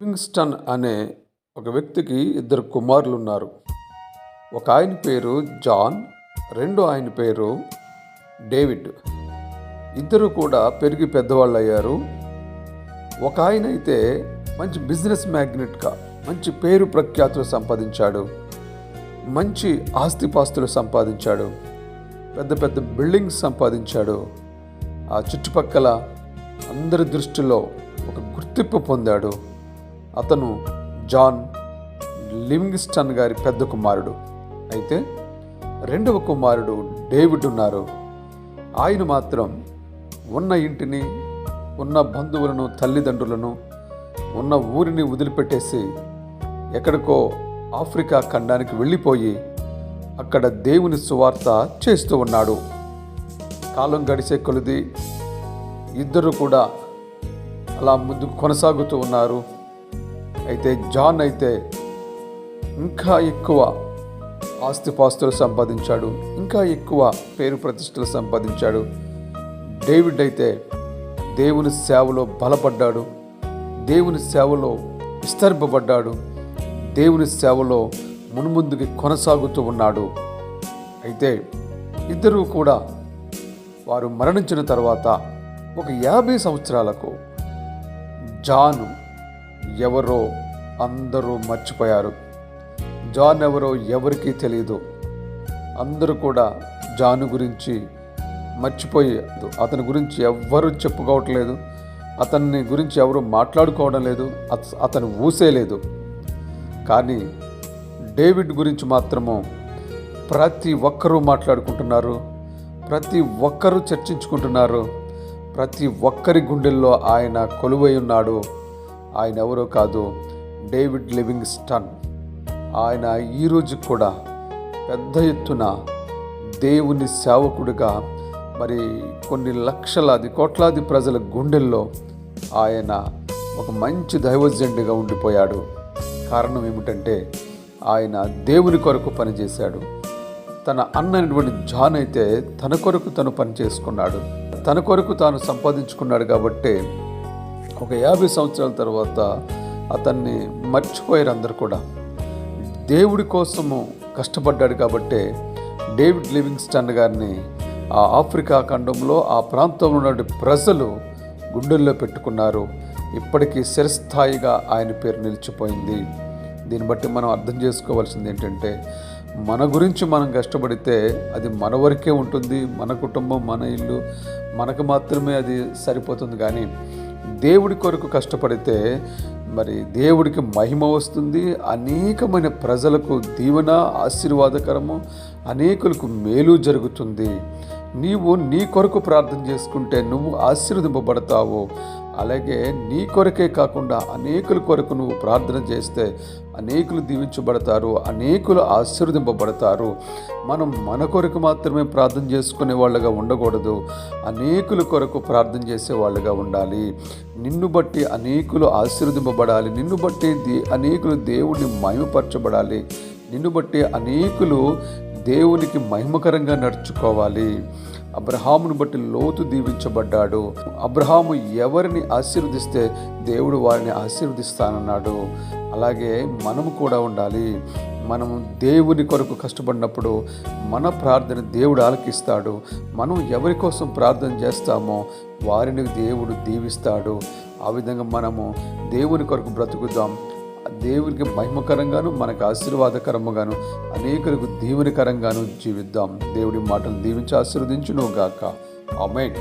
Livingstone అనే ఒక వ్యక్తికి ఇద్దరు కుమారులు ఉన్నారు. ఒక ఆయన పేరు జాన్, రెండో ఆయన పేరు డేవిడ్. ఇద్దరు కూడా పెరిగి పెద్దవాళ్ళు అయ్యారు. ఒక ఆయన అయితే మంచి బిజినెస్ మ్యాగ్నెట్గా మంచి పేరు ప్రఖ్యాతులు సంపాదించాడు, మంచి ఆస్తిపాస్తులు సంపాదించాడు, పెద్ద పెద్ద బిల్డింగ్స్ సంపాదించాడు. ఆ చుట్టుపక్కల అందరి దృష్టిలో ఒక గుర్తింపు పొందాడు. అతను జాన్ లివింగ్స్టన్ గారి పెద్ద కుమారుడు. అయితే రెండవ కుమారుడు డేవిడ్ ఉన్నారు. ఆయన మాత్రం ఉన్న ఇంటిని, ఉన్న బంధువులను, తల్లిదండ్రులను, ఉన్న ఊరిని వదిలిపెట్టేసి ఎక్కడికో ఆఫ్రికా ఖండానికి వెళ్ళిపోయి అక్కడ దేవుని సువార్త చేస్తూ ఉన్నాడు. కాలం గడిచే కొలది ఇద్దరు కూడా అలా ముందుకు కొనసాగుతూ ఉన్నారు. అయితే జాన్ అయితే ఇంకా ఎక్కువ ఆస్తిపాస్తులు సంపాదించాడు, ఇంకా ఎక్కువ పేరు ప్రతిష్టలు సంపాదించాడు. డేవిడ్ అయితే దేవుని సేవలో బలపడ్డాడు, దేవుని సేవలో విస్తరింపబడ్డాడు, దేవుని సేవలో మున్ముందుకి కొనసాగుతూ ఉన్నాడు. అయితే ఇద్దరూ కూడా వారు మరణించిన తర్వాత ఒక 50 సంవత్సరాలకు జాను ఎవరో అందరూ మర్చిపోయారు. జాన్ ఎవరో ఎవరికీ తెలియదు. అందరూ కూడా జాను గురించి మర్చిపోయారు. అతని గురించి ఎవ్వరూ చెప్పుకోవట్లేదు, అతన్ని గురించి ఎవరు మాట్లాడుకోవడం లేదు, అతను ఊసేలేదు. కానీ డేవిడ్ గురించి మాత్రము ప్రతి ఒక్కరూ మాట్లాడుకుంటున్నారు, ప్రతి ఒక్కరూ చర్చించుకుంటున్నారు. ప్రతి ఒక్కరి గుండెల్లో ఆయన కొలువై ఉన్నాడు. ఆయన ఎవరో కాదు, డేవిడ్ లివింగ్స్టన్. ఆయన ఈరోజు కూడా పెద్ద ఎత్తున దేవుని సేవకుడిగా మరి కొన్ని లక్షలాది కోట్లాది ప్రజల గుండెల్లో ఆయన ఒక మంచి దైవజనుడిగా ఉండిపోయాడు. కారణం ఏమిటంటే ఆయన దేవుని కొరకు పనిచేశాడు. తన అన్నటువంటి జాన్ అయితే తన కొరకు తను పని చేసుకున్నాడు, తన కొరకు తాను సంపాదించుకున్నాడు. కాబట్టి ఒక 50 సంవత్సరాల తర్వాత అతన్ని మర్చిపోయారు అందరు కూడా. దేవుడి కోసము కష్టపడ్డాడు కాబట్టి డేవిడ్ లివింగ్స్టన్ గారిని ఆ ఆఫ్రికా ఖండంలో ఆ ప్రాంతంలో ఉన్న ప్రజలు గుండెల్లో పెట్టుకున్నారు. ఇప్పటికీ చిరస్థాయిగా ఆయన పేరు నిలిచిపోయింది. దీన్ని బట్టి మనం అర్థం చేసుకోవాల్సింది ఏంటంటే, మన గురించి మనం కష్టపడితే అది మన వరకే ఉంటుంది, మన కుటుంబం, మన ఇల్లు, మనకు మాత్రమే అది సరిపోతుంది. కానీ దేవుడి కొరకు కష్టపడితే మరి దేవుడికి మహిమ వస్తుంది, అనేకమైన ప్రజలకు దీవెన, ఆశీర్వాదకరము, అనేకులకు మేలు జరుగుతుంది. నీవు నీ కొరకు ప్రార్థన చేసుకుంటే నువ్వు ఆశీర్వదింపబడతావు. అలాగే నీ కొరకే కాకుండా అనేకుల కొరకు నువ్వు ప్రార్థన చేస్తే అనేకులు దీవించబడతారు, అనేకులు ఆశీర్వదింపబడతారు. మనం మన కొరకు మాత్రమే ప్రార్థన చేసుకునే వాళ్ళగా ఉండకూడదు, అనేకుల కొరకు ప్రార్థన చేసే వాళ్ళగా ఉండాలి. నిన్ను బట్టి అనేకులు ఆశీర్వదింపబడాలి, నిన్ను బట్టి అనేకులు దేవుడిని మహిమపరచబడాలి, నిన్ను బట్టి అనేకులు దేవునికి మహిమకరంగా నడుచుకోవాలి. అబ్రహామును బట్టి లోతు దీవించబడ్డాడు. అబ్రహాము ఎవరిని ఆశీర్వదిస్తే దేవుడు వారిని ఆశీర్వదిస్తానన్నాడు. అలాగే మనము కూడా ఉండాలి. మనము దేవుని కొరకు కష్టపడినప్పుడు మన ప్రార్థన దేవుడు ఆలకిస్తాడు. మనం ఎవరి కోసం ప్రార్థన చేస్తామో వారిని దేవుడు దీవిస్తాడు. ఆ విధంగా మనము దేవుని కొరకు బ్రతుకుదాం. దేవునికి మహిమకరంగాను, మనకు ఆశీర్వాదకరముగాను, అనేకులకు దీవెనకరంగాను జీవిద్దాం. దేవుడి మాటలు దీవించి ఆశీర్వదించును గాక. ఆమేన్.